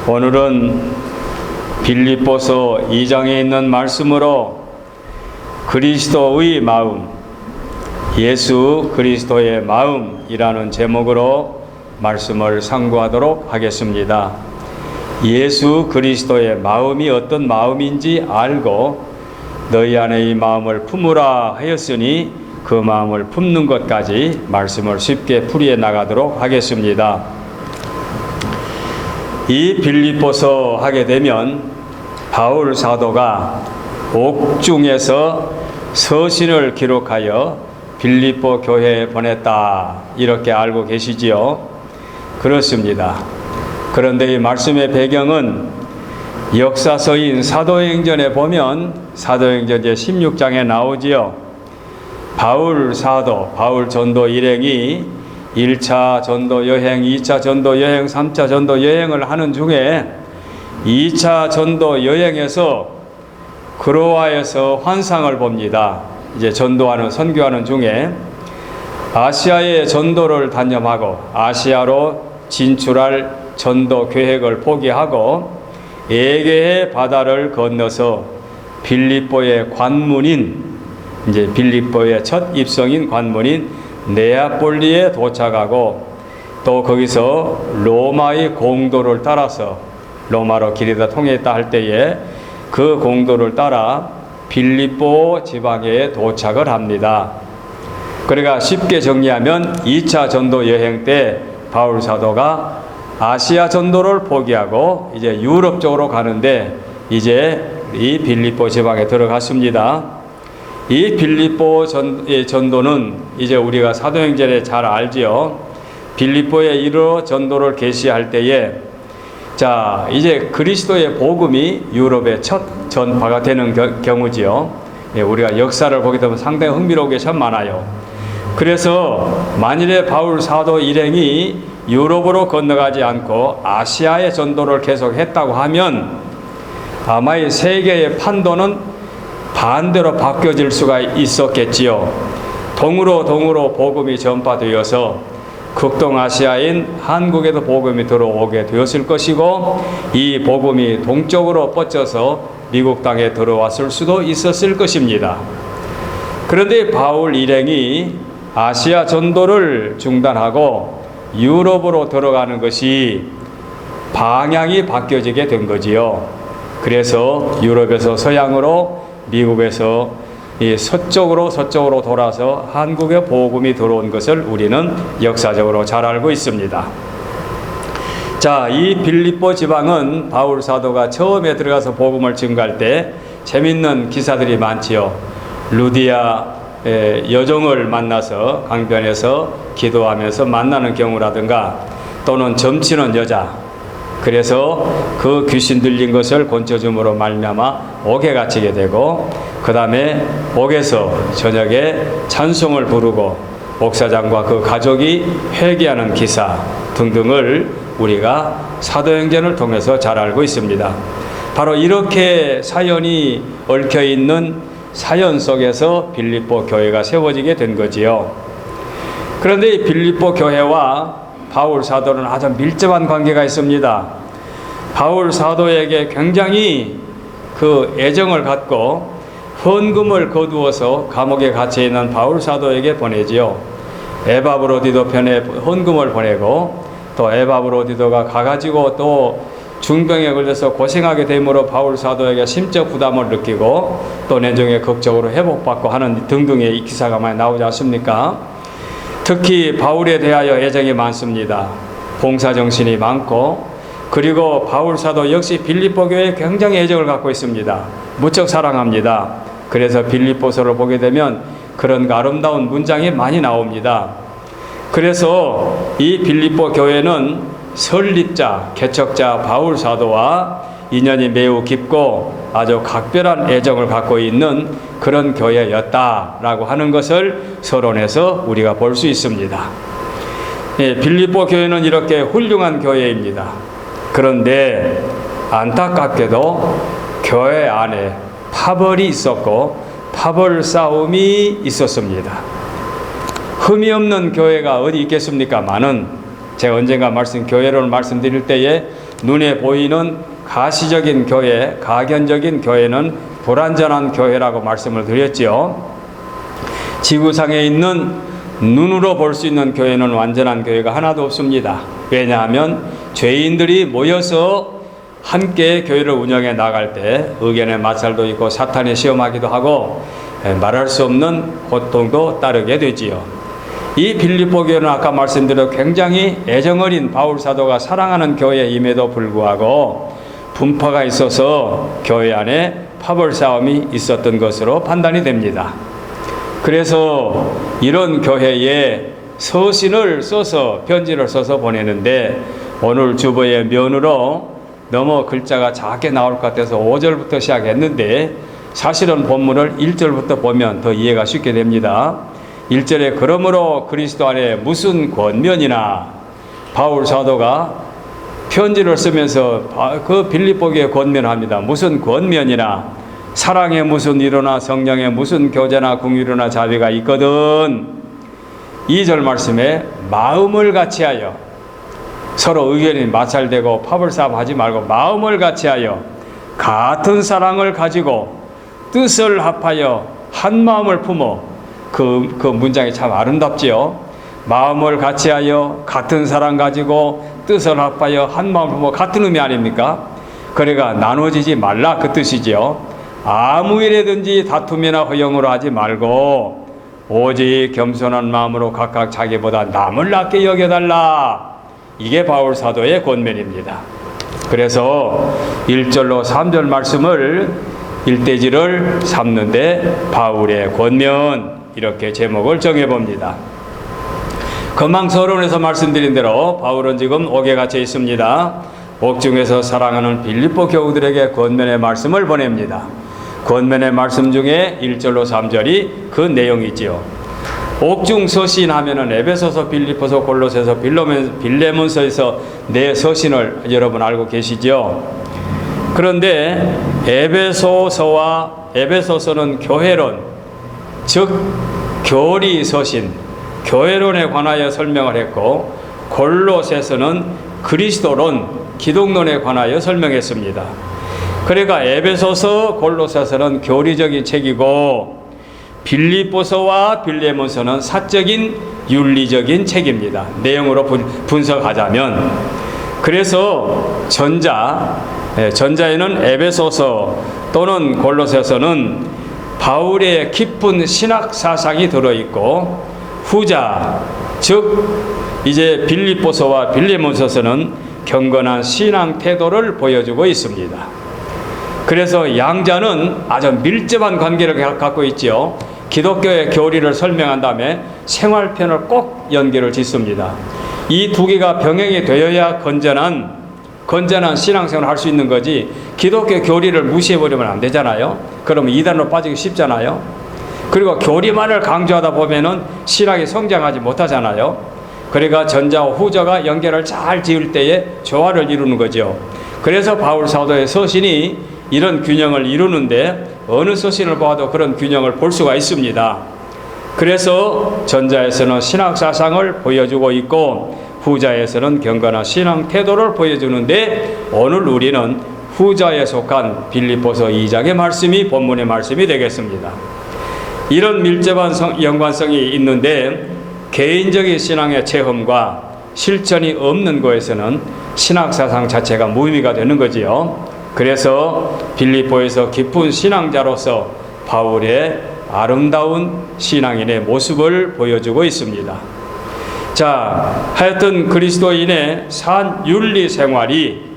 오늘은 빌립보서 2장에 있는 말씀으로 그리스도의 마음, 예수 그리스도의 마음이라는 제목으로 말씀을 상고하도록 하겠습니다. 예수 그리스도의 마음이 어떤 마음인지 알고 너희 안에 이 마음을 품으라 하였으니 그 마음을 품는 것까지 말씀을 쉽게 풀이해 나가도록 하겠습니다. 이 빌립보서 하게 되면 바울 사도가 옥중에서 서신을 기록하여 빌립보 교회에 보냈다, 이렇게 알고 계시지요? 그렇습니다. 그런데 이 말씀의 배경은 역사서인 사도행전에 보면 사도행전 제16장에 나오지요. 바울 사도, 바울 전도 일행이 1차 전도 여행, 2차 전도 여행, 3차 전도 여행을 하는 중에 2차 전도 여행에서 그로아에서 환상을 봅니다. 이제 전도하는, 선교하는 중에 아시아의 전도를 단념하고 아시아로 진출할 전도 계획을 포기하고 에게의 바다를 건너서 빌립보의 관문인, 이제 빌립보의 첫 입성인 관문인 네아폴리에 도착하고 또 거기서 로마의 공도를 따라서, 로마로 길이 다 통했다 할 때에 그 공도를 따라 빌립보 지방에 도착을 합니다. 그러니까 쉽게 정리하면 2차 전도 여행 때 바울 사도가 아시아 전도를 포기하고 이제 유럽 쪽으로 가는데 이제 이 빌립보 지방에 들어갔습니다. 이 빌립보 전도는 이제 우리가 사도행전에 잘 알지요. 빌립보에 이르러 전도를 개시할 때에 자, 이제 그리스도의 복음이 유럽의 첫 전파가 되는 경우지요. 예, 우리가 역사를 보게 되면 상당히 흥미로운 게 참 많아요. 그래서 만일에 바울 사도 일행이 유럽으로 건너가지 않고 아시아의 전도를 계속했다고 하면 아마 이 세계의 판도는 반대로 바뀌어질 수가 있었겠지요. 동으로 복음이 전파되어서 극동아시아인 한국에도 복음이 들어오게 되었을 것이고 이 복음이 동쪽으로 뻗쳐서 미국 땅에 들어왔을 수도 있었을 것입니다. 그런데 바울 일행이 아시아 전도를 중단하고 유럽으로 들어가는 것이 방향이 바뀌어지게 된 거지요. 그래서 유럽에서 서양으로, 미국에서 이 서쪽으로 돌아서 한국에 복음이 들어온 것을 우리는 역사적으로 잘 알고 있습니다. 자, 이 빌립보 지방은 바울 사도가 처음에 들어가서 복음을 증거할 때 재밌는 기사들이 많지요. 루디아 여종을 만나서 강변에서 기도하면서 만나는 경우라든가 또는 점치는 여자, 그래서 그 귀신 들린 것을 권처줌으로 말미암아 옥에 갇히게 되고 그 다음에 옥에서 저녁에 찬송을 부르고 목사장과 그 가족이 회개하는 기사 등등을 우리가 사도행전을 통해서 잘 알고 있습니다. 바로 이렇게 사연이 얽혀있는 사연 속에서 빌립보 교회가 세워지게 된 거지요. 그런데 이 빌립보 교회와 바울 사도는 아주 밀접한 관계가 있습니다. 바울 사도에게 굉장히 그 애정을 갖고 헌금을 거두어서 감옥에 갇혀 있는 바울 사도에게 보내지요. 에바브로디도 편에 헌금을 보내고 또 에바브로디도가 가가지고 또 중병에 걸려서 고생하게 되므로 바울 사도에게 심적 부담을 느끼고 또 내종에 극적으로 회복받고 하는 등등의 기사가 많이 나오지 않습니까? 특히 바울에 대하여 애정이 많습니다. 봉사정신이 많고 그리고 바울 사도 역시 빌립보 교회에 굉장히 애정을 갖고 있습니다. 무척 사랑합니다. 그래서 빌립보서를 보게 되면 그런 아름다운 문장이 많이 나옵니다. 그래서 이 빌립보 교회는 설립자, 개척자 바울 사도와 인연이 매우 깊고 아주 각별한 애정을 갖고 있는 그런 교회였다라고 하는 것을 서론에서 우리가 볼 수 있습니다. 예, 빌립보 교회는 이렇게 훌륭한 교회입니다. 그런데 안타깝게도 교회 안에 파벌이 있었고 파벌 싸움이 있었습니다. 흠이 없는 교회가 어디 있겠습니까? 많은, 제가 언젠가 교회론을 말씀드릴 때에 눈에 보이는 가시적인 교회, 가견적인 교회는 불완전한 교회라고 말씀을 드렸죠. 지구상에 있는 눈으로 볼 수 있는 교회는 완전한 교회가 하나도 없습니다. 왜냐하면 죄인들이 모여서 함께 교회를 운영해 나갈 때 의견의 마찰도 있고 사탄이 시험하기도 하고 말할 수 없는 고통도 따르게 되지요. 이 빌립보 교회는 아까 말씀드린 굉장히 애정어린 바울 사도가 사랑하는 교회임에도 불구하고 분파가 있어서 교회 안에 파벌 싸움이 있었던 것으로 판단이 됩니다. 그래서 이런 교회에 서신을 써서 편지를 써서 보내는데 오늘 주보의 면으로 너무 글자가 작게 나올 것 같아서 5절부터 시작했는데 사실은 본문을 1절부터 보면 더 이해가 쉽게 됩니다. 1절에 그러므로 그리스도 안에 무슨 권면이나 바울 사도가 편지를 쓰면서 그 빌립보 교회에 권면합니다. 무슨 권면이나 사랑에 무슨 이로나 성령에 무슨 교제나 궁유로나 자비가 있거든. 2절 말씀에 마음을 같이하여 서로 의견이 마찰되고 파벌싸움 하지 말고 마음을 같이하여 같은 사랑을 가지고 뜻을 합하여 한 마음을 품어 그 문장이 참 아름답지요. 마음을 같이하여 같은 사랑 가지고 뜻을 합하여 한 마음을 품어 같은 의미 아닙니까? 그러니까 나눠지지 말라 그 뜻이지요. 아무 일에든지 다툼이나 허영으로 하지 말고 오직 겸손한 마음으로 각각 자기보다 남을 낫게 여겨달라. 이게 바울 사도의 권면입니다. 그래서 1절로 3절 말씀을 일대지를 삼는데 바울의 권면 이렇게 제목을 정해봅니다. 금방 서론에서 말씀드린 대로 바울은 지금 옥에 갇혀 있습니다. 옥중에서 사랑하는 빌립보 교우들에게 권면의 말씀을 보냅니다. 권면의 말씀 중에 1절로 3절이 그 내용이지요. 옥중 서신 하면은 에베소서, 빌립보서, 골로새서, 빌레몬서에서 네 서신을 여러분 알고 계시죠? 그런데 에베소서는 교회론, 즉 교리 서신, 교회론에 관하여 설명을 했고 골로새서는 그리스도론, 기독론에 관하여 설명했습니다. 그러니까 에베소서, 골로새서는 교리적인 책이고 빌립보서와 빌레몬서는 사적인 윤리적인 책입니다. 내용으로 분석하자면 그래서 전자에는 에베소서 또는 골로새서는 바울의 깊은 신학 사상이 들어있고 후자 즉 이제 빌립보서와 빌레몬서서는 경건한 신앙 태도를 보여주고 있습니다. 그래서 양자는 아주 밀접한 관계를 갖고 있죠. 기독교의 교리를 설명한 다음에 생활편을 꼭 연결을 짓습니다. 이 두 개가 병행이 되어야 건전한 신앙생활을 할 수 있는 거지 기독교 교리를 무시해버리면 안 되잖아요. 그러면 이단으로 빠지기 쉽잖아요. 그리고 교리만을 강조하다 보면은 신앙이 성장하지 못하잖아요. 그러니까 전자와 후자가 연결을 잘 지을 때에 조화를 이루는 거죠. 그래서 바울 사도의 서신이 이런 균형을 이루는데 어느 서신을 봐도 그런 균형을 볼 수가 있습니다. 그래서 전자에서는 신학 사상을 보여주고 있고 후자에서는 경건한 신앙 태도를 보여주는데 오늘 우리는 후자에 속한 빌립보서 2장의 말씀이 본문의 말씀이 되겠습니다. 이런 밀접한 연관성이 있는데 개인적인 신앙의 체험과 실천이 없는 곳에서는 신학 사상 자체가 무의미가 되는 거지요. 그래서 빌립보에서 깊은 신앙자로서 바울의 아름다운 신앙인의 모습을 보여주고 있습니다. 자, 하여튼 그리스도인의 산 윤리 생활이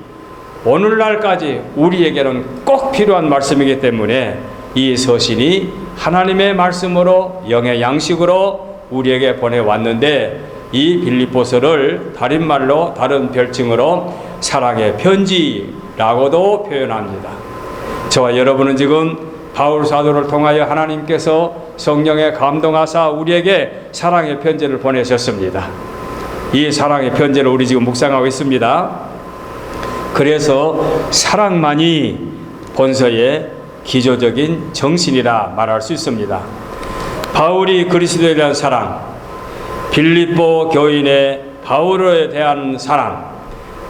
오늘날까지 우리에게는 꼭 필요한 말씀이기 때문에 이 서신이 하나님의 말씀으로 영의 양식으로 우리에게 보내왔는데 이 빌립보서를 다른 말로 다른 별칭으로 사랑의 편지라고도 표현합니다. 저와 여러분은 지금 바울 사도를 통하여 하나님께서 성령에 감동하사 우리에게 사랑의 편지를 보내셨습니다. 이 사랑의 편지를 우리 지금 묵상하고 있습니다. 그래서 사랑만이 본서의 기초적인 정신이라 말할 수 있습니다. 바울이 그리스도에 대한 사랑, 빌립보 교인의 바울에 대한 사랑,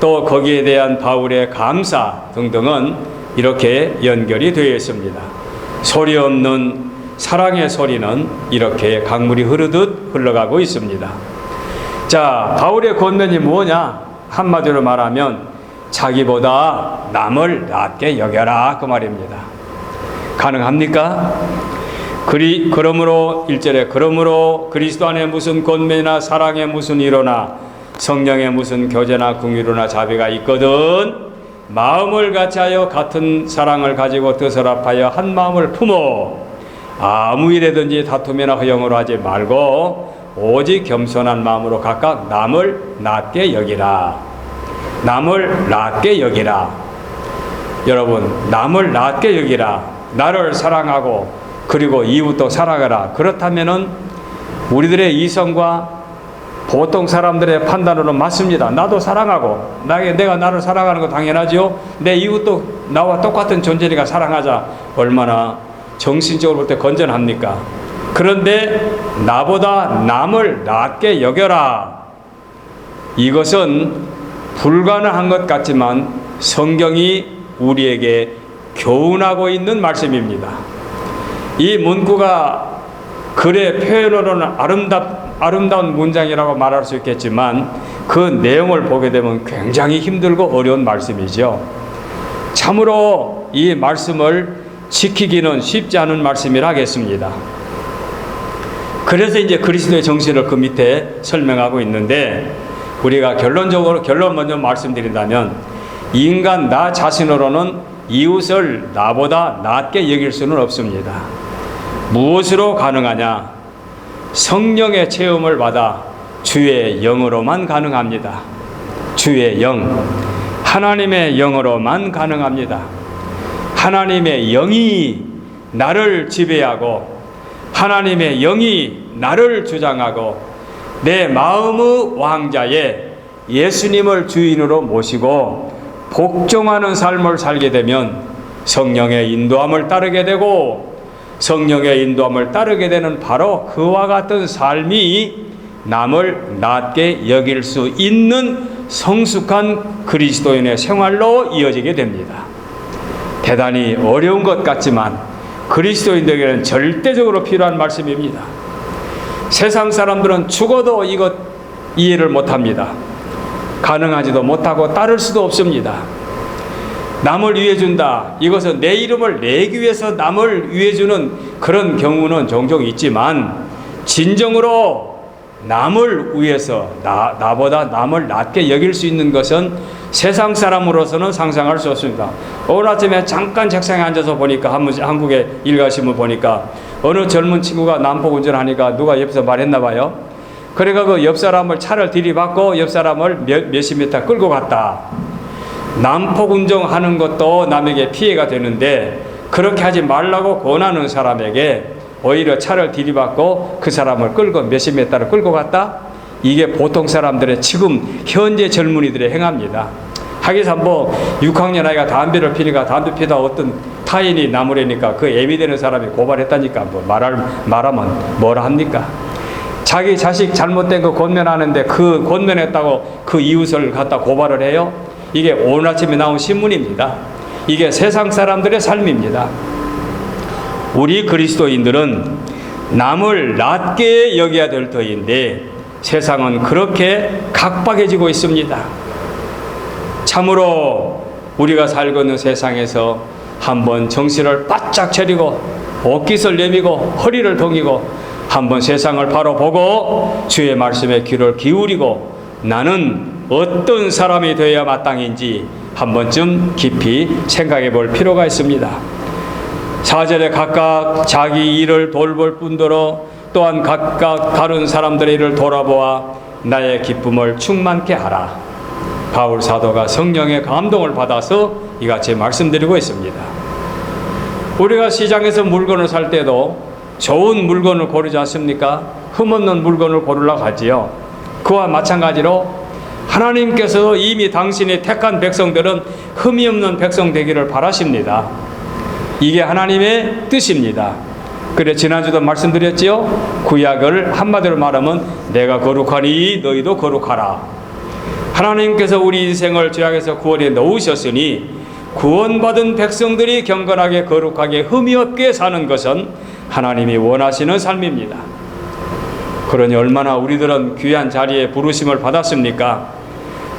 또 거기에 대한 바울의 감사 등등은 이렇게 연결이 되어 있습니다. 소리 없는 사랑의 소리는 이렇게 강물이 흐르듯 흘러가고 있습니다. 자, 바울의 권면이 뭐냐? 한마디로 말하면 자기보다 남을 낮게 여겨라, 그 말입니다. 가능합니까? 그러므로 1절에 그러므로 그리스도 안에 무슨 권면이나 사랑에 무슨 위로나 성령에 무슨 교제나 궁유로나 자비가 있거든 마음을 같이하여 같은 사랑을 가지고 뜻을 합하여 한 마음을 품어 아무 일에든지 다툼이나 허영으로 하지 말고 오직 겸손한 마음으로 각각 남을 낮게 여기라. 남을 낮게 여기라. 여러분, 남을 낮게 여기라. 나를 사랑하고 그리고 이웃도 사랑하라. 그렇다면은 우리들의 이성과 보통 사람들의 판단으로 맞습니다. 나도 사랑하고 내가 나를 사랑하는 거 당연하죠. 내 이웃도 나와 똑같은 존재니까 사랑하자. 얼마나 정신적으로 볼 때 건전합니까? 그런데 나보다 남을 낮게 여겨라. 이것은 불가능한 것 같지만 성경이 우리에게 교훈하고 있는 말씀입니다. 이 문구가 글의 표현으로는 아름다운 문장이라고 말할 수 있겠지만 그 내용을 보게 되면 굉장히 힘들고 어려운 말씀이죠. 참으로 이 말씀을 지키기는 쉽지 않은 말씀이라 하겠습니다. 그래서 이제 그리스도의 정신을 그 밑에 설명하고 있는데 우리가 결론 먼저 말씀드린다면 인간 나 자신으로는 이웃을 나보다 낮게 여길 수는 없습니다. 무엇으로 가능하냐? 성령의 체험을 받아 주의 영으로만 가능합니다. 주의 영, 하나님의 영으로만 가능합니다. 하나님의 영이 나를 지배하고 하나님의 영이 나를 주장하고 내 마음의 왕자에 예수님을 주인으로 모시고 복종하는 삶을 살게 되면 성령의 인도함을 따르게 되고 성령의 인도함을 따르게 되는 바로 그와 같은 삶이 남을 낮게 여길 수 있는 성숙한 그리스도인의 생활로 이어지게 됩니다. 대단히 어려운 것 같지만 그리스도인들에게는 절대적으로 필요한 말씀입니다. 세상 사람들은 죽어도 이것 이해를 못합니다. 가능하지도 못하고 따를 수도 없습니다. 남을 위해준다. 이것은 내 이름을 내기 위해서 남을 위해주는 그런 경우는 종종 있지만 진정으로 남을 위해서 나보다 남을 낮게 여길 수 있는 것은 세상 사람으로서는 상상할 수 없습니다. 오늘 아침에 잠깐 책상에 앉아서 보니까 한국의 일가신문 보니까 어느 젊은 친구가 난폭 운전하니까 누가 옆에서 말했나 봐요. 그래가 그 옆 사람을 차를 들이받고 옆 사람을 몇십 미터 끌고 갔다. 난폭 운전하는 것도 남에게 피해가 되는데 그렇게 하지 말라고 권하는 사람에게 오히려 차를 들이받고 그 사람을 끌고 몇십 미터를 끌고 갔다. 이게 보통 사람들의 지금 현재 젊은이들의 행합니다. 하기사 뭐 6학년 아이가 담배를 피니까 담배 피다 어떤 타인이 나무래니까 그 애미되는 사람이 고발했다니까 뭐 말하면 뭐라 합니까? 자기 자식 잘못된 거 권면하는데 그 권면했다고 그 이웃을 갖다 고발을 해요? 이게 오늘 아침에 나온 신문입니다. 이게 세상 사람들의 삶입니다. 우리 그리스도인들은 남을 낮게 여겨야 될 터인데 세상은 그렇게 각박해지고 있습니다. 참으로 우리가 살고 있는 세상에서 한번 정신을 바짝 차리고 옷깃을 내미고 허리를 동이고 한번 세상을 바로 보고 주의 말씀에 귀를 기울이고 나는 어떤 사람이 되어야 마땅인지 한 번쯤 깊이 생각해 볼 필요가 있습니다. 4절에 각각 자기 일을 돌볼 뿐더러 또한 각각 다른 사람들의 일을 돌아보아 나의 기쁨을 충만케 하라. 바울 사도가 성령의 감동을 받아서 이같이 말씀드리고 있습니다. 우리가 시장에서 물건을 살 때도 좋은 물건을 고르지 않습니까? 흠없는 물건을 고르려고 하지요. 그와 마찬가지로 하나님께서 이미 당신이 택한 백성들은 흠이 없는 백성 되기를 바라십니다. 이게 하나님의 뜻입니다. 그래 지난주도 말씀드렸지요. 구약을 한마디로 말하면 내가 거룩하니 너희도 거룩하라. 하나님께서 우리 인생을 죄악에서 구원해 넣으셨으니 구원받은 백성들이 경건하게 거룩하게 흠이 없게 사는 것은 하나님이 원하시는 삶입니다. 그러니 얼마나 우리들은 귀한 자리에 부르심을 받았습니까?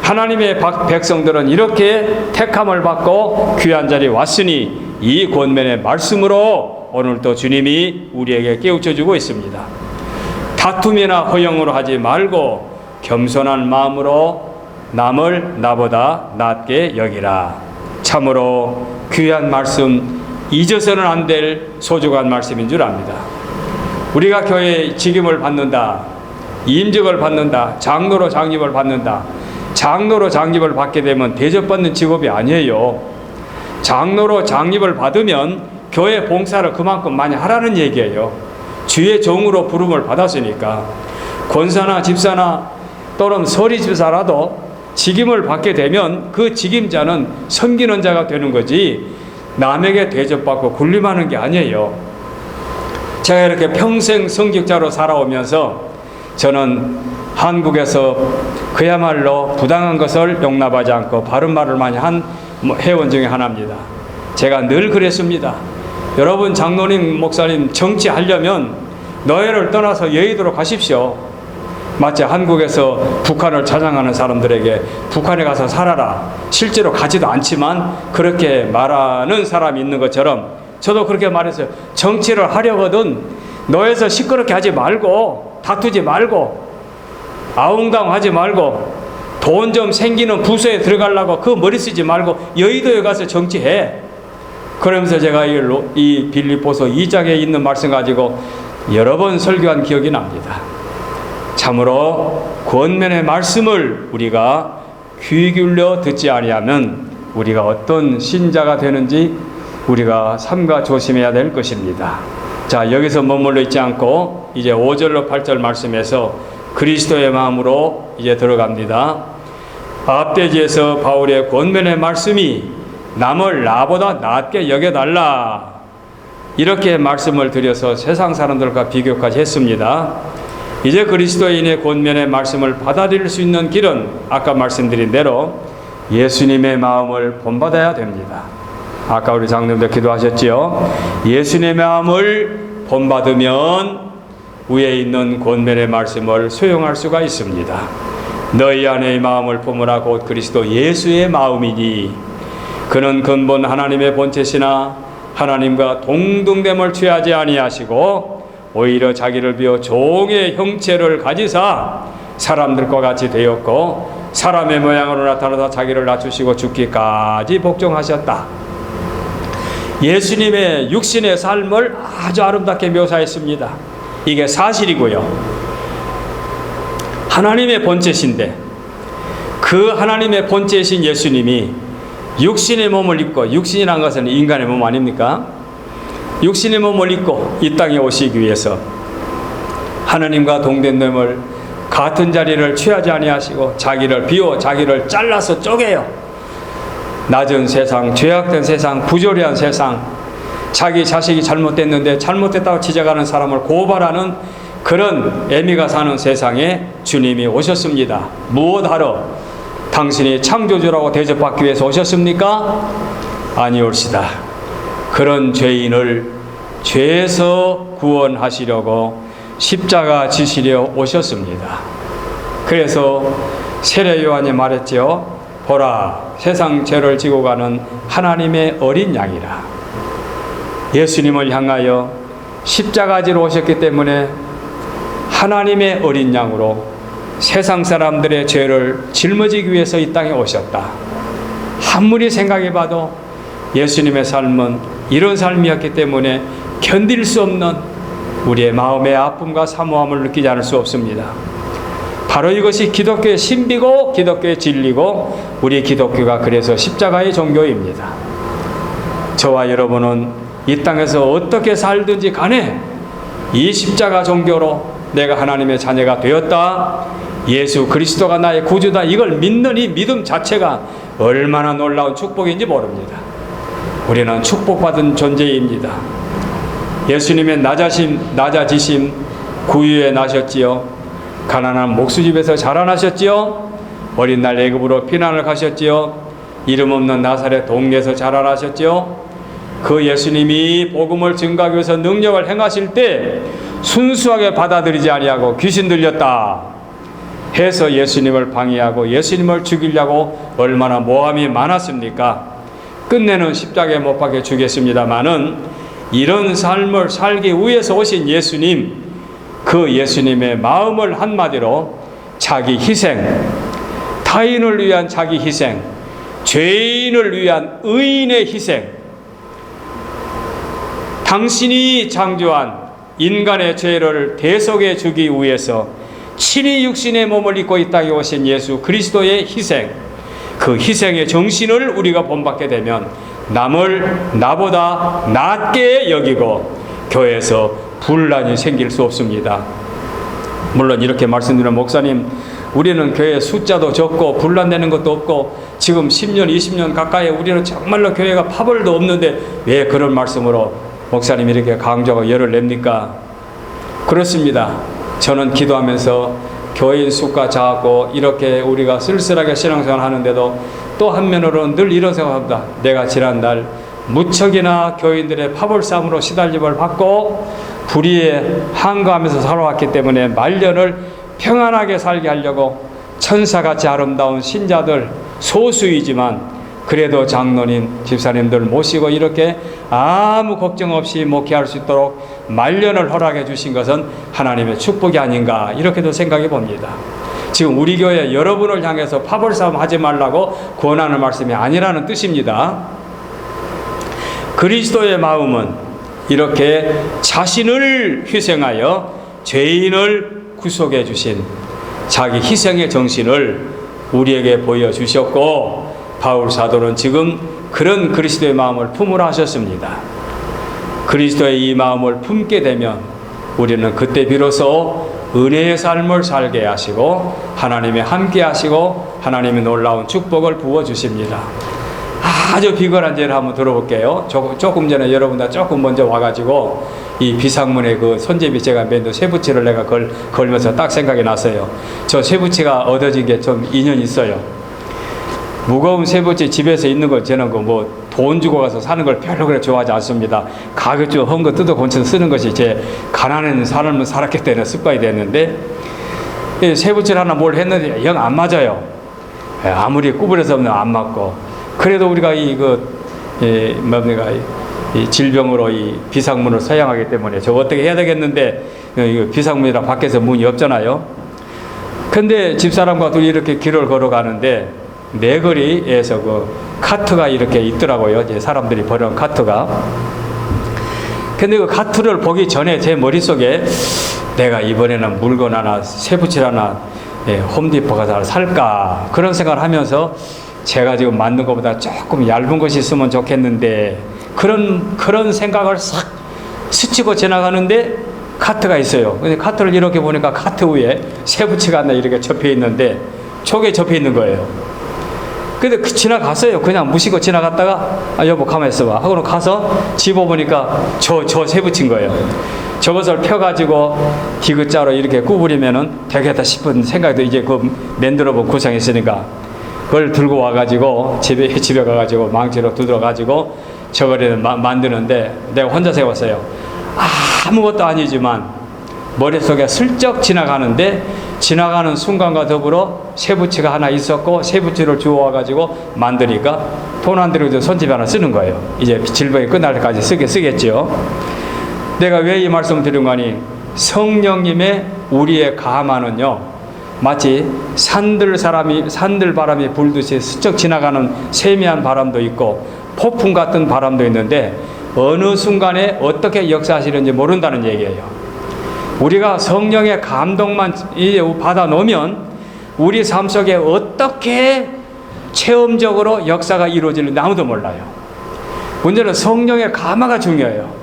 하나님의 백성들은 이렇게 택함을 받고 귀한 자리에 왔으니 이 권면의 말씀으로 오늘도 주님이 우리에게 깨우쳐주고 있습니다. 다툼이나 허영으로 하지 말고 겸손한 마음으로 남을 나보다 낫게 여기라. 참으로 귀한 말씀, 잊어서는 안 될 소중한 말씀인 줄 압니다. 우리가 교회에 직임을 받는다, 임직을 받는다, 장로로 장립을 받는다. 장로로 장립을 받게 되면 대접받는 직업이 아니에요. 장로로 장립을 받으면 교회 봉사를 그만큼 많이 하라는 얘기예요. 주의 종으로 부름을 받았으니까. 권사나 집사나 또는 서리집사라도 직임을 받게 되면 그 직임자는 섬기는 자가 되는 거지 남에게 대접받고 군림하는 게 아니에요. 제가 이렇게 평생 성직자로 살아오면서 저는 한국에서 그야말로 부당한 것을 용납하지 않고 바른 말을 많이 한 회원 중에 하나입니다. 제가 늘 그랬습니다. 여러분 장로님, 목사님 정치하려면 노예를 떠나서 여의도로 가십시오. 마치 한국에서 북한을 찬양하는 사람들에게 북한에 가서 살아라. 실제로 가지도 않지만 그렇게 말하는 사람이 있는 것처럼 저도 그렇게 말했어요. 정치를 하려거든 노예에서 시끄럽게 하지 말고 다투지 말고 아웅다웅하지 말고 돈 좀 생기는 부서에 들어가려고 그 머리 쓰지 말고 여의도에 가서 정치해. 그러면서 제가 이 빌립보서 2장에 있는 말씀 가지고 여러 번 설교한 기억이 납니다. 참으로 권면의 말씀을 우리가 귀 기울여 듣지 아니하면 우리가 어떤 신자가 되는지 우리가 삼가 조심해야 될 것입니다. 자, 여기서 머물러 있지 않고 이제 5절로 8절 말씀에서 그리스도의 마음으로 이제 들어갑니다. 앞대지에서 바울의 권면의 말씀이 남을 나보다 낫게 여겨달라, 이렇게 말씀을 드려서 세상 사람들과 비교까지 했습니다. 이제 그리스도인의 권면의 말씀을 받아들일 수 있는 길은 아까 말씀드린 대로 예수님의 마음을 본받아야 됩니다. 아까 우리 장로님도 기도하셨지요. 예수님의 마음을 본받으면 위에 있는 권면의 말씀을 수용할 수가 있습니다. 너희 안의 마음을 품으라 곧 그리스도 예수의 마음이니 그는 근본 하나님의 본체시나 하나님과 동등됨을 취하지 아니하시고 오히려 자기를 비워 종의 형체를 가지사 사람들과 같이 되었고 사람의 모양으로 나타나서 자기를 낮추시고 죽기까지 복종하셨다. 예수님의 육신의 삶을 아주 아름답게 묘사했습니다. 이게 사실이고요. 하나님의 본체신데 그 하나님의 본체이신 예수님이 육신의 몸을 입고, 육신이란 것은 인간의 몸 아닙니까? 육신의 몸을 입고 이 땅에 오시기 위해서 하나님과 동등됨을 같은 자리를 취하지 아니하시고 자기를 비워 자기를 잘라서 쪼개요. 낮은 세상, 죄악된 세상, 부조리한 세상, 자기 자식이 잘못됐는데 잘못됐다고 지적하는 사람을 고발하는 그런 애미가 사는 세상에 주님이 오셨습니다. 무엇하러? 당신이 창조주라고 대접받기 위해서 오셨습니까? 아니올시다. 그런 죄인을 죄에서 구원하시려고 십자가 지시려 오셨습니다. 그래서 세례 요한이 말했죠. 보라, 세상 죄를 지고 가는 하나님의 어린 양이라. 예수님을 향하여 십자가지로 오셨기 때문에 하나님의 어린 양으로 세상 사람들의 죄를 짊어지기 위해서 이 땅에 오셨다. 아무리 생각해봐도 예수님의 삶은 이런 삶이었기 때문에 견딜 수 없는 우리의 마음의 아픔과 사모함을 느끼지 않을 수 없습니다. 바로 이것이 기독교의 신비고 기독교의 진리고 우리 기독교가 그래서 십자가의 종교입니다. 저와 여러분은 이 땅에서 어떻게 살든지 간에 이 십자가 종교로 내가 하나님의 자녀가 되었다, 예수 그리스도가 나의 구주다, 이걸 믿는 이 믿음 자체가 얼마나 놀라운 축복인지 모릅니다. 우리는 축복받은 존재입니다. 예수님의 낮아지심 구유에 나셨지요. 가난한 목수집에서 자라나셨지요. 어린 날 애굽으로 피난을 가셨지요. 이름 없는 나사렛 동네에서 자라나셨지요. 그 예수님이 복음을 증거하기 위해서 능력을 행하실 때 순수하게 받아들이지 아니하고 귀신 들렸다 해서 예수님을 방해하고 예수님을 죽이려고 얼마나 모함이 많았습니까? 끝내는 십자가에 못 박혀 죽였습니다마는 이런 삶을 살기 위해서 오신 예수님, 그 예수님의 마음을 한마디로 자기 희생, 타인을 위한 자기 희생, 죄인을 위한 의인의 희생, 당신이 창조한 인간의 죄를 대속해 주기 위해서 친히 육신의 몸을 입고 이 땅에 오신 예수 그리스도의 희생, 그 희생의 정신을 우리가 본받게 되면 남을 나보다 낮게 여기고 교회에서 분란이 생길 수 없습니다. 물론 이렇게 말씀드리는 목사님, 우리는 교회 숫자도 적고 분란되는 것도 없고 지금 10년 20년 가까이 우리는 정말로 교회가 파벌도 없는데 왜 그런 말씀으로 목사님이 이렇게 강조하고 열을 냅니까? 그렇습니다. 저는 기도하면서 교인 수가 작고 이렇게 우리가 쓸쓸하게 신앙생활 하는데도 또 한면으로는 늘 이런 생각합니다. 내가 지난날 무척이나 교인들의 파벌싸움으로 시달림을 받고 불의에 항거하면서 살아왔기 때문에 말년을 평안하게 살게 하려고 천사같이 아름다운 신자들 소수이지만 그래도 장로님, 집사님들 모시고 이렇게 아무 걱정 없이 목회할 수 있도록 말년을 허락해 주신 것은 하나님의 축복이 아닌가 이렇게도 생각해 봅니다. 지금 우리 교회 여러분을 향해서 파벌싸움 하지 말라고 권하는 말씀이 아니라는 뜻입니다. 그리스도의 마음은 이렇게 자신을 희생하여 죄인을 구속해 주신 자기 희생의 정신을 우리에게 보여주셨고 바울 사도는 지금 그런 그리스도의 마음을 품으라 하셨습니다. 그리스도의 이 마음을 품게 되면 우리는 그때 비로소 은혜의 삶을 살게 하시고 하나님이 함께 하시고 하나님의 놀라운 축복을 부어주십니다. 아주 비관한 예를 한번 들어볼게요. 조금 전에 여러분들 조금 먼저 와가지고 이 비상문에 그 손잡이 제가 맨 쇠붙이를 내가 걸면서 딱 생각이 났어요. 저 쇠붙이가 얻어진 게 좀 인연이 있어요. 무거운 쇠붙이 집에서 있는 거 저는 그 뭐 돈 주고 가서 사는 걸 별로 그렇게 좋아하지 않습니다. 가격 좀 헌 거 뜯어 건쳐 쓰는 것이 제 가난한 삶을 살았기 때문에 습관이 됐는데 쇠붙이를 하나 뭘 했는데 영 안 맞아요. 아무리 구부려서 안 맞고 그래도 우리가 이 질병으로 이 비상문을 사용하기 때문에 저 어떻게 해야 되겠는데 비상문이라 밖에서 문이 없잖아요. 근데 집사람과 둘이 이렇게 길을 걸어가는데 내거리에서 그 카트가 이렇게 있더라고요. 이제 사람들이 버려온 카트가. 근데 그 카트를 보기 전에 제 머릿속에 내가 이번에는 물건 하나 쇠붙일 하나 홈디포 가서 살까 그런 생각을 하면서 제가 지금 만든 것보다 조금 얇은 것이 있으면 좋겠는데 그런 생각을 싹 스치고 지나가는데 카트가 있어요. 근데 카트를 이렇게 보니까 카트 위에 쇠붙이가 하나 이렇게 접혀 있는데 촉에 접혀 있는 거예요. 근데 지나갔어요. 그냥 무시고 지나갔다가 여보 가만히 있어봐 하고는 가서 집어보니까 저 쇠붙인 거예요. 저것을 펴가지고 디귿자로 이렇게 구부리면은 되겠다 싶은 생각도 이제 그 만들어본 구성이 있으니까 그걸 들고 와가지고 집에 가가지고 망치로 두들어가지고 저거를 만드는데 내가 혼자 세웠어요. 아무것도 아니지만 머릿속에 슬쩍 지나가는데 지나가는 순간과 더불어 쇠붙이가 하나 있었고 쇠붙이를 주워와가지고 만드니까 돈 안 들이고 손잡이 하나 쓰는 거예요. 이제 질병이 끝날 때까지 쓰겠죠. 내가 왜 이 말씀을 드린 거니 성령님의 우리의 감화는요 마치 산들 바람이 불듯이 스쳐 지나가는 세미한 바람도 있고 폭풍 같은 바람도 있는데 어느 순간에 어떻게 역사하시는지 모른다는 얘기예요. 우리가 성령의 감동만 받아 놓으면 우리 삶 속에 어떻게 체험적으로 역사가 이루어지는지 아무도 몰라요. 문제는 성령의 감화가 중요해요.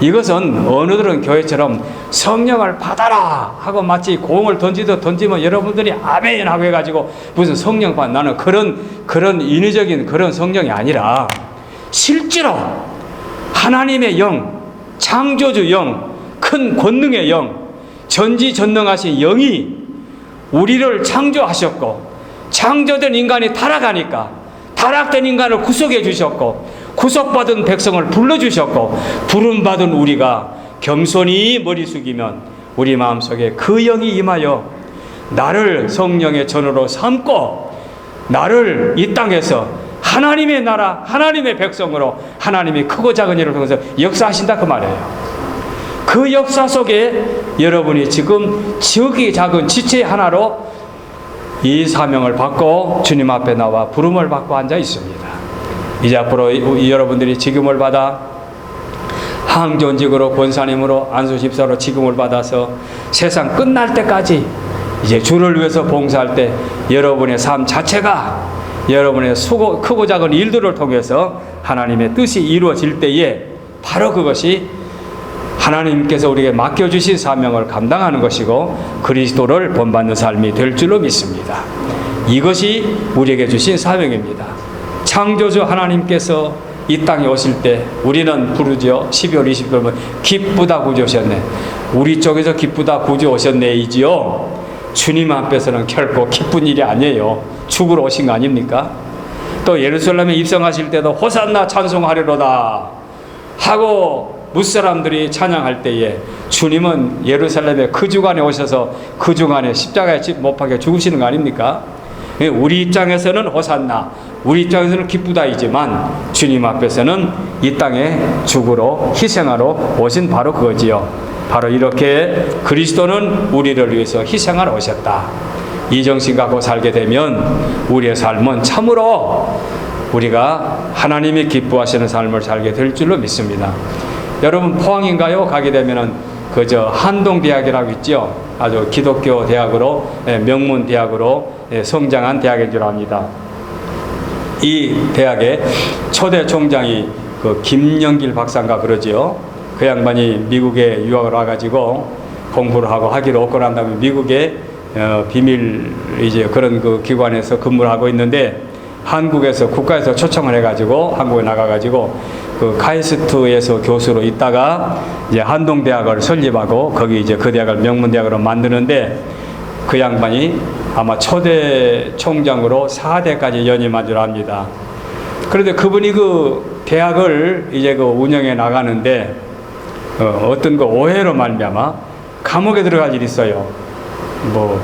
이것은 어느들은 교회처럼 성령을 받아라 하고 마치 공을 던지면 여러분들이 아멘 하고 해가지고 무슨 성령 받 나는 그런 인위적인 그런 성령이 아니라 실제로 하나님의 영, 창조주 영, 큰 권능의 영, 전지전능하신 영이 우리를 창조하셨고 창조된 인간이 타락하니까 타락된 인간을 구속해 주셨고 구속받은 백성을 불러주셨고 부름받은 우리가 겸손히 머리 숙이면 우리 마음속에 그 영이 임하여 나를 성령의 전으로 삼고 나를 이 땅에서 하나님의 나라 하나님의 백성으로 하나님이 크고 작은 일을 통해서 역사하신다 그 말이에요. 그 역사 속에 여러분이 지금 지극히 작은 지체 하나로 이 사명을 받고 주님 앞에 나와 부름을 받고 앉아 있습니다. 이제 앞으로 여러분들이 직임을 받아 항존직으로 권사님으로 안수집사로 직임을 받아서 세상 끝날 때까지 이제 주를 위해서 봉사할 때 여러분의 삶 자체가 여러분의 크고 작은 일들을 통해서 하나님의 뜻이 이루어질 때에 바로 그것이 하나님께서 우리에게 맡겨주신 사명을 감당하는 것이고 그리스도를 본받는 삶이 될 줄로 믿습니다. 이것이 우리에게 주신 사명입니다. 창조주 하나님께서 이 땅에 오실 때 우리는 부르죠. 12월 20일 기쁘다 구주 오셨네. 우리 쪽에서 기쁘다 구주 오셨네 이지요. 주님 앞에서는 결코 기쁜 일이 아니에요. 죽으러 오신 거 아닙니까? 또 예루살렘에 입성하실 때도 호산나 찬송하리로다 하고 무사람들이 찬양할 때에 주님은 예루살렘에 그 주간에 오셔서 그 주간에 십자가에 못 박혀 죽으시는 거 아닙니까? 우리 입장에서는 호산나, 우리 입장에서는 기쁘다이지만 주님 앞에서는 이 땅에 죽으러 희생하러 오신 바로 그거지요. 바로 이렇게 그리스도는 우리를 위해서 희생하러 오셨다. 이 정신 갖고 살게 되면 우리의 삶은 참으로 우리가 하나님이 기뻐하시는 삶을 살게 될 줄로 믿습니다. 여러분 포항인가요? 가게 되면은 그저 한동대학이라고 있죠. 아주 기독교 대학으로 명문 대학으로 성장한 대학인 줄 압니다. 이 대학의 초대 총장이 그 김영길 박사인가 그러지요. 그 양반이 미국에 유학을 와가지고 공부를 하고 학위를 얻고 난 다음에 미국에 비밀 이제 그런 그 기관에서 근무를 하고 있는데 한국에서 국가에서 초청을 해가지고 한국에 나가가지고 그 카이스트에서 교수로 있다가 이제 한동대학을 설립하고 거기 이제 그 대학을 명문대학으로 만드는데 그 양반이 아마 초대 총장으로 4대까지 연임한 줄 압니다. 그런데 그분이 그 대학을 이제 그 운영해 나가는데 어떤 그 오해로 말미암아 감옥에 들어갈 일이 있어요. 뭐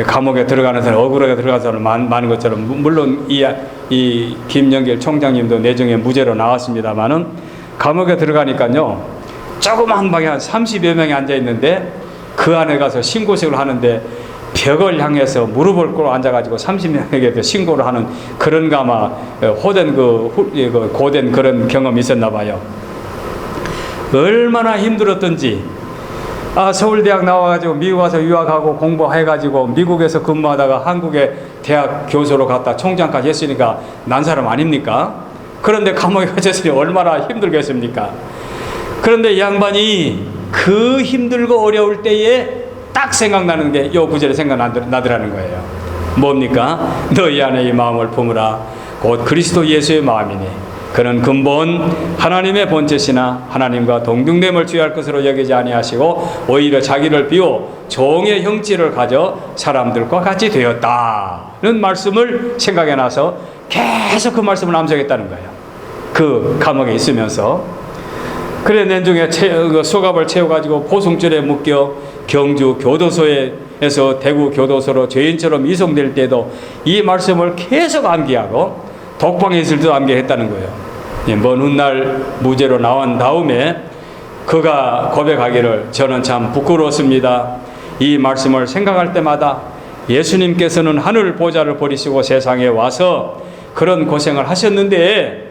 감옥에 들어가는 사람, 억울하게 들어가는 사람 많은 것처럼 물론 이 김영길 총장님도 내정에 무죄로 나왔습니다만은 감옥에 들어가니까요 조그만 방에 한 30여 명이 앉아 있는데 그 안에 가서 신고식을 하는데 벽을 향해서 무릎을 꿇어 앉아가지고 30명에게 신고를 하는 그런 가마 호된 고된 그런 경험이 있었나 봐요. 얼마나 힘들었던지 서울대학 나와가지고 미국 와서 유학하고 공부해가지고 미국에서 근무하다가 한국에 대학 교수로 갔다 총장까지 했으니까 난 사람 아닙니까? 그런데 감옥에 갇혔으니 얼마나 힘들겠습니까? 그런데 이 양반이 그 힘들고 어려울 때에 딱 생각나는 게 이 구절에 생각나더라는 거예요. 뭡니까? 너희 안에 이 마음을 품으라. 곧 그리스도 예수의 마음이니 그는 근본 하나님의 본체시나 하나님과 동등됨을 취할 것으로 여기지 아니하시고 오히려 자기를 비워 종의 형체를 가져 사람들과 같이 되었다는 말씀을 생각해 나서 계속 그 말씀을 암송했다는 거예요. 그 감옥에 있으면서. 그래 내중에 소갑을 채워가지고 포승줄에 묶여 경주 교도소에서 대구 교도소로 죄인처럼 이송될 때도 이 말씀을 계속 암기하고 독방에 있을 때도 암기했다는 거예요. 먼 훗날 무죄로 나온 다음에 그가 고백하기를 저는 참 부끄러웠습니다. 이 말씀을 생각할 때마다 예수님께서는 하늘 보좌를 버리시고 세상에 와서 그런 고생을 하셨는데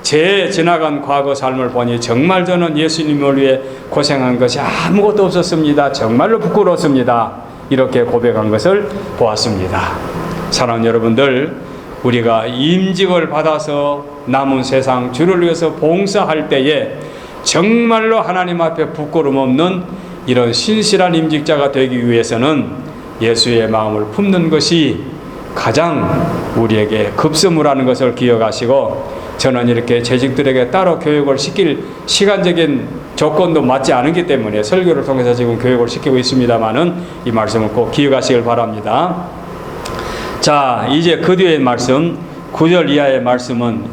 제 지나간 과거 삶을 보니 정말 저는 예수님을 위해 고생한 것이 아무것도 없었습니다. 정말로 부끄러웠습니다. 이렇게 고백한 것을 보았습니다. 사랑하는 여러분들, 우리가 임직을 받아서 남은 세상 주를 위해서 봉사할 때에 정말로 하나님 앞에 부끄럼 없는 이런 신실한 임직자가 되기 위해서는 예수의 마음을 품는 것이 가장 우리에게 급선무라는 것을 기억하시고, 저는 이렇게 재직들에게 따로 교육을 시킬 시간적인 조건도 맞지 않기 때문에 설교를 통해서 지금 교육을 시키고 있습니다만은 이 말씀을 꼭 기억하시길 바랍니다. 자, 이제 그 뒤의 말씀 9절 이하의 말씀은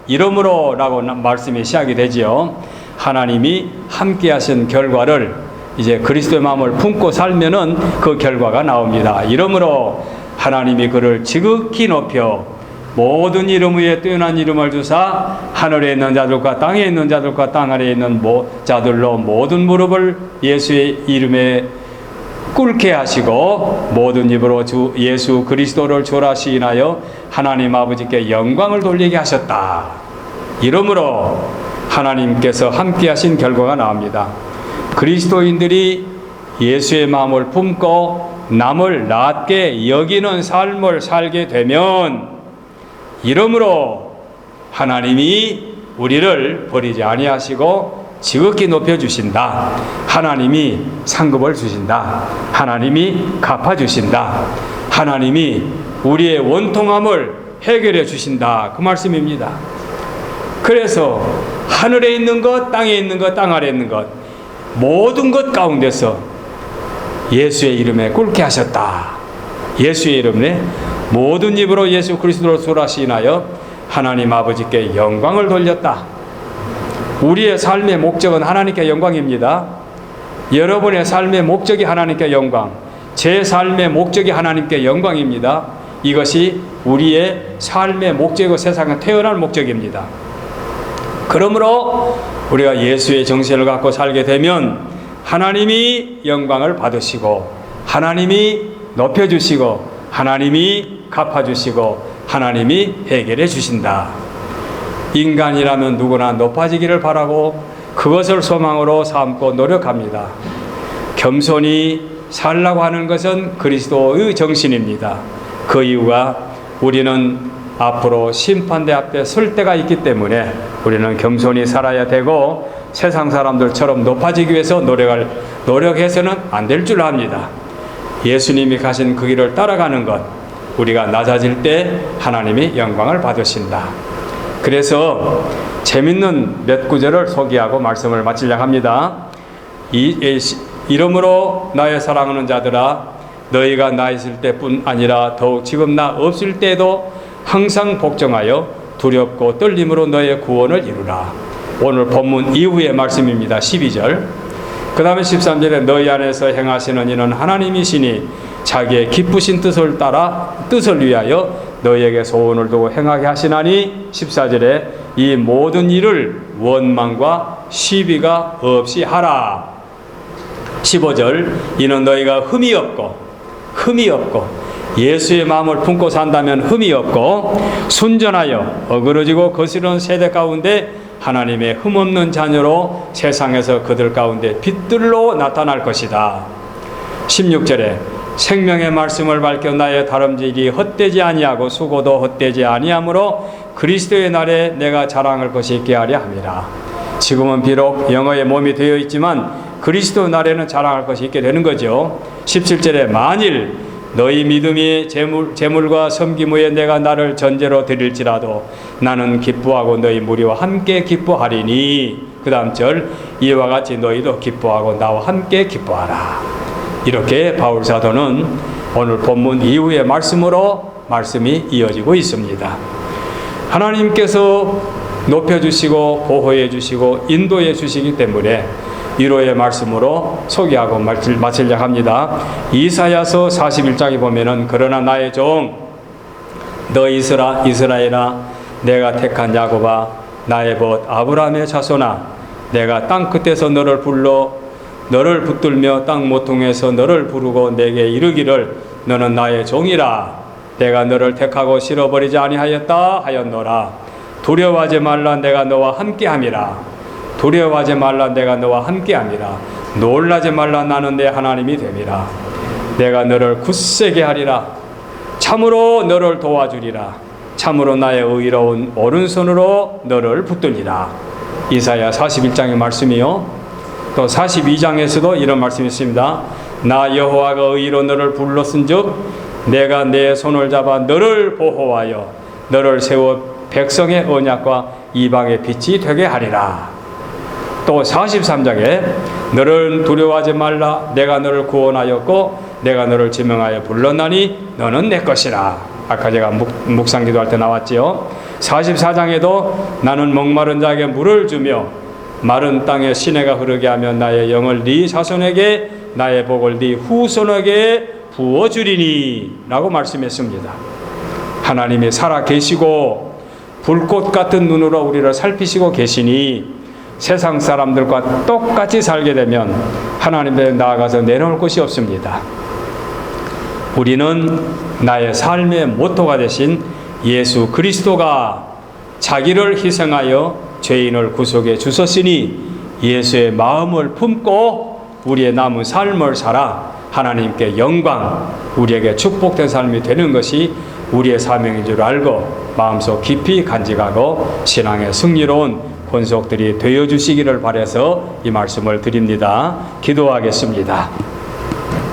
이러므로라고 말씀이 시작이 되지요. 하나님이 함께 하신 결과를 이제 그리스도의 마음을 품고 살면은 그 결과가 나옵니다. 이러므로 하나님이 그를 지극히 높여 모든 이름 위에 뛰어난 이름을 주사 하늘에 있는 자들과 땅에 있는 자들과 땅 아래에 있는 자들로 모든 무릎을 예수의 이름에 꿇게 하시고 모든 입으로 주 예수 그리스도를 주라 시인하여 하나님 아버지께 영광을 돌리게 하셨다. 이러므로 하나님께서 함께 하신 결과가 나옵니다. 그리스도인들이 예수의 마음을 품고 남을 낮게 여기는 삶을 살게 되면 이러므로 하나님이 우리를 버리지 아니하시고 지극히 높여주신다. 하나님이 상급을 주신다. 하나님이 갚아주신다. 하나님이 우리의 원통함을 해결해 주신다. 그 말씀입니다. 그래서 하늘에 있는 것, 땅에 있는 것, 땅 아래에 있는 것 모든 것 가운데서 예수의 이름에 꿇게 하셨다. 예수의 이름에 모든 입으로 예수 그리스도를 주라 시인하여 하나님 아버지께 영광을 돌렸다. 우리의 삶의 목적은 하나님께 영광입니다. 여러분의 삶의 목적이 하나님께 영광, 제 삶의 목적이 하나님께 영광입니다. 이것이 우리의 삶의 목적이고 세상에 태어날 목적입니다. 그러므로 우리가 예수의 정신을 갖고 살게 되면 하나님이 영광을 받으시고 하나님이 높여주시고 하나님이 갚아주시고 하나님이 해결해 주신다. 인간이라면 누구나 높아지기를 바라고 그것을 소망으로 삼고 노력합니다. 겸손히 살라고 하는 것은 그리스도의 정신입니다. 그 이유가 우리는 앞으로 심판대 앞에 설 때가 있기 때문에 우리는 겸손히 살아야 되고 세상 사람들처럼 높아지기 위해서 노력해서는 안 될 줄 압니다. 예수님이 가신 그 길을 따라가는 것, 우리가 낮아질 때 하나님이 영광을 받으신다. 그래서 재밌는 몇 구절을 소개하고 말씀을 마치려고 합니다. 이러므로 나의 사랑하는 자들아, 너희가 나 있을 때뿐 아니라 더욱 지금 나 없을 때도 항상 복종하여 두렵고 떨림으로 너의 구원을 이루라. 오늘 본문 이후의 말씀입니다. 12절. 그 다음에 13절에 너희 안에서 행하시는 이는 하나님이시니 자기의 기쁘신 뜻을 위하여 너희에게 소원을 두고 행하게 하시나니 14절에 이 모든 일을 원망과 시비가 없이 하라. 15절 이는 너희가 흠이 없고 예수의 마음을 품고 산다면 흠이 없고 순전하여 어그러지고 거스르는 세대 가운데 하나님의 흠없는 자녀로 세상에서 그들 가운데 빛들로 나타날 것이다. 16절에 생명의 말씀을 밝혀 나의 다름질이 헛되지 아니하고 수고도 헛되지 아니하므로 그리스도의 날에 내가 자랑할 것이 있게 하려 함이라. 지금은 비록 영어의 몸이 되어 있지만 그리스도 날에는 자랑할 것이 있게 되는 거죠. 17절에 만일 너희 믿음이 재물과 섬김 후에 내가 나를 전제로 드릴지라도 나는 기뻐하고 너희 무리와 함께 기뻐하리니 그 다음 절 이와 같이 너희도 기뻐하고 나와 함께 기뻐하라. 이렇게 바울 사도는 오늘 본문 이후의 말씀이 이어지고 있습니다. 하나님께서 높여주시고 보호해 주시고 인도해 주시기 때문에 위로의 말씀으로 소개하고 마치려고 합니다. 이사야서 41장에 보면은 그러나 나의 종 너 이스라엘아 내가 택한 야곱아 나의 벗 아브라함의 자손아 내가 땅 끝에서 너를 붙들며 땅 모퉁이에서 너를 부르고 내게 이르기를 너는 나의 종이라 내가 너를 택하고 실어버리지 아니하였다 하였노라. 두려워하지 말라 내가 너와 함께함이라. 두려워하지 말라 내가 너와 함께함이라. 놀라지 말라 나는 내 하나님이 됨이라. 내가 너를 굳세게 하리라. 참으로 너를 도와주리라. 참으로 나의 의로운 오른손으로 너를 붙들리라. 이사야 41장의 말씀이요. 또 42장에서도 이런 말씀이 있습니다. 나 여호와가 의로 너를 불렀은즉 내가 내 손을 잡아 너를 보호하여 너를 세워 백성의 언약과 이방의 빛이 되게 하리라. 또 43장에 너를 두려워하지 말라 내가 너를 구원하였고 내가 너를 지명하여 불렀나니 너는 내 것이라. 아까 제가 묵상 기도할 때 나왔지요. 44장에도 나는 목마른 자에게 물을 주며 마른 땅에 시내가 흐르게 하며 나의 영을 네 자손에게 나의 복을 네 후손에게 부어주리니 라고 말씀했습니다. 하나님이 살아 계시고 불꽃 같은 눈으로 우리를 살피시고 계시니 세상 사람들과 똑같이 살게 되면 하나님께 나아가서 내놓을 곳이 없습니다. 우리는 나의 삶의 모토가 되신 예수 그리스도가 자기를 희생하여 죄인을 구속해 주셨으니 예수의 마음을 품고 우리의 남은 삶을 살아 하나님께 영광, 우리에게 축복된 삶이 되는 것이 우리의 사명인 줄 알고 마음속 깊이 간직하고 신앙의 승리로운 권속들이 되어주시기를 바라서 이 말씀을 드립니다. 기도하겠습니다.